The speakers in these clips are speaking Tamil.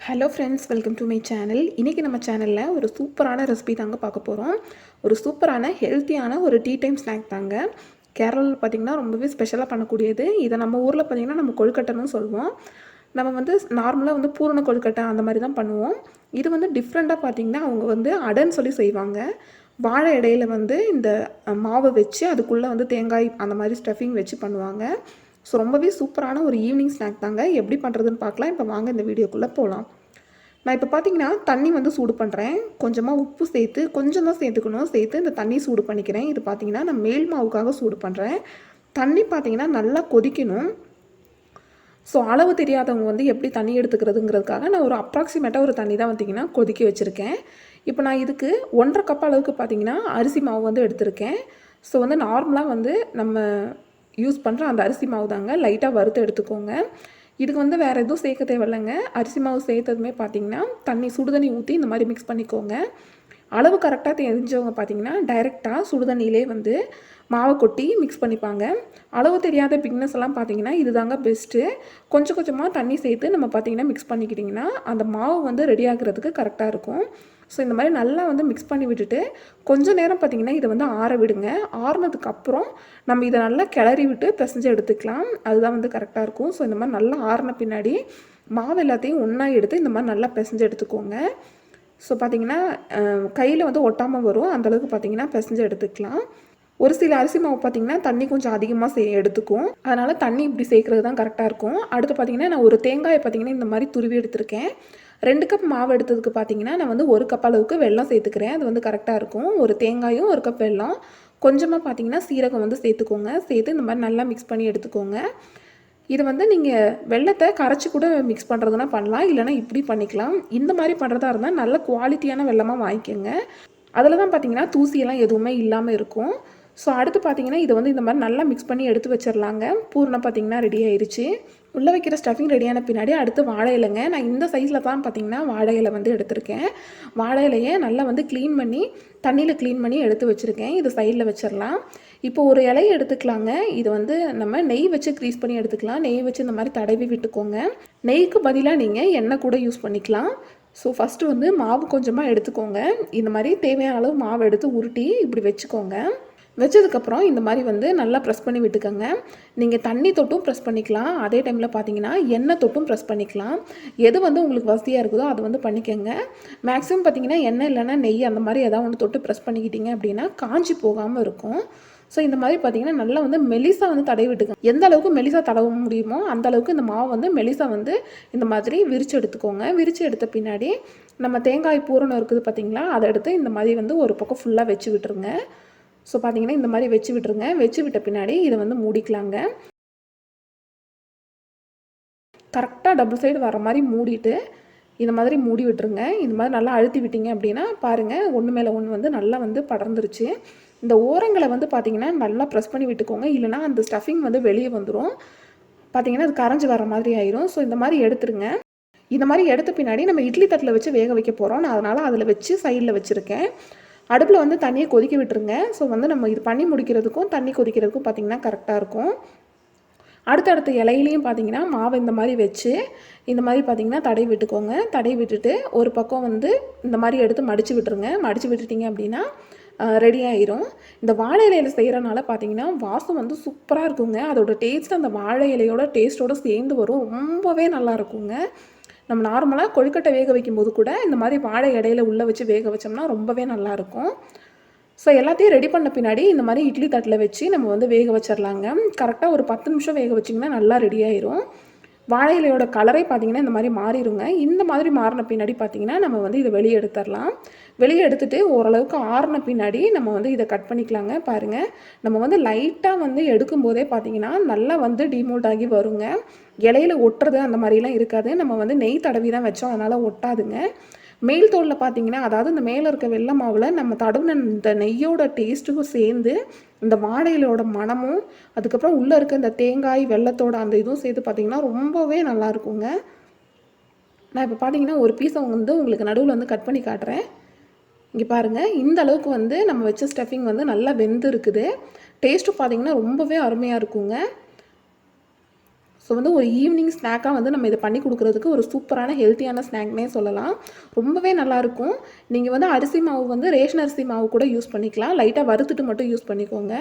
Hello friends, welcome to my channel. இன்றைக்கி நம்ம சேனலில் ஒரு சூப்பரான ரெசிபி தாங்க பார்க்க போகிறோம். ஒரு சூப்பரான ஹெல்த்தியான ஒரு டீ டைம் ஸ்நாக் தாங்க. கேரளாவில் பார்த்திங்கன்னா ரொம்பவே ஸ்பெஷலாக பண்ணக்கூடியது. இதை நம்ம ஊரில் பார்த்திங்கன்னா நம்ம கொழுக்கட்டைன்னு சொல்லுவோம். நம்ம வந்து நார்மலாக வந்து பூரண கொழுக்கட்டை அந்த மாதிரி தான் பண்ணுவோம். இது வந்து டிஃப்ரெண்ட்டாக பார்த்திங்கன்னா அவங்க வந்து அடைன்னு சொல்லி செய்வாங்க. வாழை இடையில வந்து இந்த மாவை வச்சு அதுக்குள்ளே வந்து தேங்காய் அந்த மாதிரி ஸ்டஃபிங் வச்சு பண்ணுவாங்க. ஸோ ரொம்பவே சூப்பரான ஒரு ஈவினிங் ஸ்நாக் தாங்க. எப்படி பண்ணுறதுன்னு பார்க்கலாம். இப்போ வாங்க இந்த வீடியோக்குள்ளே போகலாம். நான் இப்போ பார்த்தீங்கன்னா தண்ணி வந்து சூடு பண்ணுறேன். கொஞ்சமாக உப்பு சேர்த்து கொஞ்சம் தான் சேர்த்துக்கணும். சேர்த்து இந்த தண்ணி சூடு பண்ணிக்கிறேன். இது பார்த்தீங்கன்னா நான் மேல் மாவுக்காக சூடு பண்ணுறேன். தண்ணி பார்த்தீங்கன்னா நல்லா கொதிக்கணும். ஸோ அளவு தெரியாதவங்க வந்து எப்படி தண்ணி எடுத்துக்கிறதுங்கிறதுக்காக நான் ஒரு அப்ராக்சிமேட்டாக ஒரு தண்ணி தான் பார்த்திங்கன்னா கொதிக்க வச்சுருக்கேன். இப்போ நான் இதுக்கு 1.5 கப் அளவுக்கு பார்த்திங்கன்னா அரிசி மாவு வந்து எடுத்திருக்கேன். ஸோ வந்து நார்மலாக வந்து நம்ம யூஸ் பண்ணுற அந்த அரிசி மாவு தாங்க. லைட்டாக வறுத்து எடுத்துக்கோங்க. இதுக்கு வந்து வேறு எதுவும் சேர்க்க தேவையில்லைங்க. அரிசி மாவு சேர்த்ததுமே பார்த்திங்கன்னா சுடுதண்ணி ஊற்றி இந்த மாதிரி மிக்ஸ் பண்ணிக்கோங்க. அளவு கரெக்டாக தெரிஞ்சவங்க பார்த்திங்கன்னா டைரெக்டாக சுடுதண்ணியிலே வந்து மாவை கொட்டி மிக்ஸ் பண்ணிப்பாங்க. அளவு தெரியாத பிக்னஸ் எல்லாம் பார்த்திங்கன்னா இது தாங்க பெஸ்ட்டு. கொஞ்சம் கொஞ்சமாக தண்ணி சேர்த்து நம்ம பார்த்திங்கன்னா மிக்ஸ் பண்ணிக்கிட்டிங்கன்னா அந்த மாவு வந்து ரெடி ஆகிறதுக்கு கரெக்டாக இருக்கும். ஸோ இந்த மாதிரி நல்லா வந்து மிக்ஸ் பண்ணி விட்டுட்டு கொஞ்சம் நேரம் பார்த்திங்கன்னா இதை வந்து ஆற விடுங்க. ஆறுனதுக்கப்புறம் நம்ம இதை நல்லா கிளறி விட்டு பிசைஞ்சு எடுத்துக்கலாம். அதுதான் வந்து கரெக்டாக இருக்கும். ஸோ இந்த மாதிரி நல்லா ஆறின பின்னாடி மாவு எல்லாத்தையும் ஒன்றா எடுத்து இந்த மாதிரி நல்லா பிசைஞ்சு எடுத்துக்கோங்க. ஸோ பார்த்திங்கன்னா கையில் வந்து ஒட்டாமல் வரும். அந்தளவுக்கு பார்த்திங்கன்னா பிசைஞ்சு எடுத்துக்கலாம். ஒரு சில அரிசி மாவு பார்த்திங்கன்னா தண்ணி கொஞ்சம் அதிகமாக எடுத்துக்கும். அதனால் தண்ணி இப்படி சேர்க்குறது தான் கரெக்டாக இருக்கும். அடுத்து பார்த்திங்கன்னா நான் ஒரு தேங்காயை பார்த்திங்கன்னா இந்த மாதிரி துருவி எடுத்திருக்கேன். 2 கப் மாவு எடுத்ததுக்கு பார்த்திங்கன்னா நான் வந்து 1 கப் அளவுக்கு வெல்லம் சேர்த்துக்கிறேன். அது வந்து கரெக்டாக இருக்கும். ஒரு தேங்காயும் 1 கப் வெல்லம், கொஞ்சமாக பார்த்திங்கன்னா சீரகம் வந்து சேர்த்துக்கோங்க. சேர்த்து இந்த மாதிரி நல்லா மிக்ஸ் பண்ணி எடுத்துக்கோங்க. இது வந்து நீங்கள் வெல்லத்தை கரைச்சி கூட மிக்ஸ் பண்ணுறதுனா பண்ணலாம், இல்லைனா இப்படி பண்ணிக்கலாம். இந்த மாதிரி பண்ணுறதா இருந்தால் நல்ல குவாலிட்டியான வெல்லமாக வாங்கிக்கோங்க. அதில் தான் பார்த்திங்கன்னா தூசியெல்லாம் எதுவுமே இல்லாமல் இருக்கும். ஸோ அடுத்து பார்த்திங்கன்னா இதை வந்து இந்த மாதிரி நல்லா மிக்ஸ் பண்ணி எடுத்து வச்சிடலாங்க. பூர்ணம் பார்த்திங்கன்னா ரெடி ஆயிடுச்சு. உள்ளே வைக்கிற ஸ்டஃபிங் ரெடியான பின்னாடி அடுத்து வாழை இலைங்க. நான் இந்த சைஸில் தான் பார்த்திங்கன்னா வாழை இலை வந்து எடுத்திருக்கேன். வாழை இலையை நல்லா வந்து க்ளீன் பண்ணி தண்ணியில் க்ளீன் பண்ணி எடுத்து வச்சுருக்கேன். இது சைடில் வச்சிடலாம். இப்போ ஒரு இலையை எடுத்துக்கலாங்க. இது வந்து நம்ம நெய் வச்சு க்ரீஸ் பண்ணி எடுத்துக்கலாம். நெய் வச்சு இந்த மாதிரி தடவி விட்டுக்கோங்க. நெய்க்கு பதிலாக நீங்கள் எண்ணெய் கூட யூஸ் பண்ணிக்கலாம். ஸோ ஃபஸ்ட்டு வந்து மாவு கொஞ்சமாக எடுத்துக்கோங்க. இந்த மாதிரி தேவையான அளவு மாவு எடுத்து உருட்டி இப்படி வச்சுக்கோங்க. வச்சதுக்கப்புறம் இந்த மாதிரி வந்து நல்லா ப்ரெஸ் பண்ணி விட்டுக்கோங்க. நீங்கள் தண்ணி தொட்டும் ப்ரெஸ் பண்ணிக்கலாம். அதே டைமில் பார்த்தீங்கன்னா எண்ணெய் தொட்டும் ப்ரெஸ் பண்ணிக்கலாம். எது வந்து உங்களுக்கு வசதியாக இருக்குதோ அதை வந்து பண்ணிக்கோங்க. மேக்ஸிமம் பார்த்தீங்கன்னா எண்ணெய் இல்லைன்னா நெய் அந்த மாதிரி ஏதாவது ஒன்று தொட்டு ப்ரெஸ் பண்ணிக்கிட்டீங்க அப்படின்னா காஞ்சி போகாமல் இருக்கும். ஸோ இந்த மாதிரி பார்த்தீங்கன்னா நல்லா வந்து மெலிசா வந்து தடவி விட்டுக்கோங்க. எந்த அளவுக்கு மெலிசா தடவ முடியுமோ அந்த அளவுக்கு இந்த மாவு வந்து மெலிசா வந்து இந்த மாதிரி விரித்து எடுத்துக்கோங்க. விரித்து எடுத்த பின்னாடி நம்ம தேங்காய் பூரணம் இருக்குது பார்த்திங்களா, அதை எடுத்து இந்த மாதிரி வந்து ஒரு பக்கம் ஃபுல்லாக வச்சு விட்டுருங்க. ஸோ பார்த்தீங்கன்னா இந்த மாதிரி வச்சு விட்டுருங்க. வச்சு விட்ட பின்னாடி இதை வந்து மூடிக்கலாங்க. கரெக்டாக டபுள் சைடு வர மாதிரி மூடிட்டு இந்த மாதிரி மூடி விட்டுருங்க. இந்த மாதிரி நல்லா அழுத்தி விட்டீங்க அப்படின்னா பாருங்கள், ஒன்று மேலே ஒன்று வந்து நல்லா வந்து படர்ந்துருச்சு. இந்த ஓரங்களை வந்து பார்த்திங்கன்னா நல்லா ப்ரெஸ் பண்ணி விட்டுக்கோங்க. இல்லைனா அந்த ஸ்டஃபிங் வந்து வெளியே வந்துடும். பார்த்திங்கன்னா அது கரைஞ்சி வர மாதிரி ஆயிரும். ஸோ இந்த மாதிரி எடுத்துருங்க. இந்த மாதிரி எடுத்த பின்னாடி நம்ம இட்லி தட்டில் வச்சு வேக வைக்க போகிறோம். நான் அதனால் அதில் வச்சு சைடில் வச்சுருக்கேன். அடுப்பில் வந்து தண்ணியை கொதிக்க விட்டுருங்க. ஸோ வந்து நம்ம இது பண்ணி முடிக்கிறதுக்கும் தண்ணி கொதிக்கிறதுக்கும் பார்த்திங்கன்னா கரெக்டாக இருக்கும். அடுத்தடுத்த இலையிலையும் பார்த்திங்கன்னா மாவு இந்த மாதிரி வச்சு இந்த மாதிரி பார்த்திங்கன்னா தடவி விட்டுக்கோங்க. தடவி விட்டுட்டு ஒரு பக்கம் வந்து இந்த மாதிரி எடுத்து மடித்து விட்டுருங்க. மடித்து விட்டுட்டிங்க அப்படின்னா ரெடி ஆயிரும். இந்த வாழை இலையில் செய்கிறனால பார்த்திங்கன்னா வாசம் வந்து சூப்பராக இருக்குங்க. அதோட டேஸ்ட் அந்த வாழை இலையோட டேஸ்ட்டோடு சேர்ந்து வரும். ரொம்பவே நல்லா இருக்குங்க. நம்ம நார்மலாக கொழுக்கட்டை வேக வைக்கும்போது கூட இந்த மாதிரி வாழை இடையில உள்ளே வச்சு வேக வச்சோம்னா ரொம்பவே நல்லாயிருக்கும். ஸோ எல்லாத்தையும் ரெடி பண்ண பின்னாடி இந்த மாதிரி இட்லி தட்டில் வச்சு நம்ம வந்து வேக வச்சிடலாங்க. கரெக்டாக ஒரு 10 நிமிஷம் வேக வச்சிங்கன்னா நல்லா ரெடி ஆயிரும். வாழை இலையோட கலரே பார்த்திங்கன்னா இந்த மாதிரி மாறிடுங்க. இந்த மாதிரி மாறின பின்னாடி பார்த்திங்கன்னா நம்ம வந்து இதை வெளியே எடுத்துடலாம். வெளியே எடுத்துகிட்டு ஓரளவுக்கு ஆறின பின்னாடி நம்ம வந்து இதை கட் பண்ணிக்கலாங்க. பாருங்கள், நம்ம வந்து லைட்டாக வந்து எடுக்கும்போதே பார்த்திங்கன்னா நல்லா வந்து டிமோல்ட் ஆகி வருங்க. இலையில ஒட்டுறது அந்த மாதிரிலாம் இருக்காது. நம்ம வந்து நெய் தடவி தான் வச்சோம், அதனால் ஒட்டாதுங்க. மேல் தோலில் பார்த்திங்கன்னா, அதாவது இந்த மேலே இருக்க வெள்ளை மாவில் நம்ம தடவின இந்த நெய்யோட டேஸ்ட்டுக்கும் சேர்ந்து இந்த வாழையிலோட மணமும் அதுக்கப்புறம் உள்ளே இருக்க இந்த தேங்காய் வெள்ளத்தோட அந்த இதுவும் சேர்த்து பார்த்திங்கன்னா ரொம்பவே நல்லாயிருக்குங்க. நான் இப்போ பார்த்திங்கன்னா ஒரு பீஸை வந்து உங்களுக்கு நடுவில் வந்து கட் பண்ணி காட்டுறேன். இங்கே பாருங்கள், இந்த அளவுக்கு வந்து நம்ம வச்ச ஸ்டஃபிங் வந்து நல்லா வெந்து இருக்குது. டேஸ்ட்டும் பார்த்திங்கன்னா ரொம்பவே அருமையாக இருக்குங்க. ஸோ வந்து ஒரு ஈவினிங் ஸ்நாக்காக வந்து நம்ம இதை பண்ணி கொடுக்குறதுக்கு ஒரு சூப்பரான ஹெல்த்தியான ஸ்நாக்னே சொல்லலாம். ரொம்பவே நல்லாயிருக்கும். நீங்கள் வந்து அரிசி மாவு வந்து ரேஷன் அரிசி மாவு கூட யூஸ் பண்ணிக்கலாம். லைட்டாக வறுத்துட்டு மட்டும் யூஸ் பண்ணிக்கோங்க.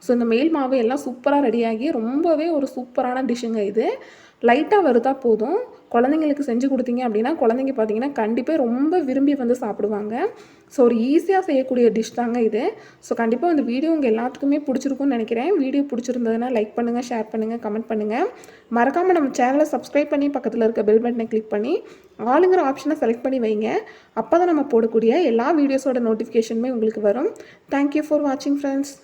ஸோ இந்த மேல் மாவு எல்லாம் சூப்பராக ரெடியாகி ரொம்பவே ஒரு சூப்பரான டிஷ்ஷுங்க இது. லைட்டாக வறுத்தா போதும். குழந்தைங்களுக்கு செஞ்சு கொடுத்தீங்க அப்படின்னா குழந்தைங்க பார்த்தீங்கன்னா கண்டிப்பாக ரொம்ப விரும்பி வந்து சாப்பிடுவாங்க. ஸோ ஒரு ஈஸியாக செய்யக்கூடிய டிஷ் தாங்க இது. ஸோ கண்டிப்பாக இந்த வீடியோ உங்கள் எல்லாத்துக்குமே பிடிச்சிருக்கும்னு நினைக்கிறேன். வீடியோ பிடிச்சிருந்ததுன்னா லைக் பண்ணுங்கள், ஷேர் பண்ணுங்கள், கமெண்ட் பண்ணுங்கள். மறக்காமல் நம்ம சேனலை சப்ஸ்கிரைப் பண்ணி பக்கத்தில் இருக்க பெல் பட்டனை கிளிக் பண்ணி ஆளுங்கிற ஆப்ஷனை செலக்ட் பண்ணி வைங்க. அப்போ தான் நம்ம போடக்கூடிய எல்லா வீடியோஸோட நோட்டிஃபிகேஷனுமே உங்களுக்கு வரும். தேங்க்யூ ஃபார் வாட்சிங் ஃப்ரெண்ட்ஸ்.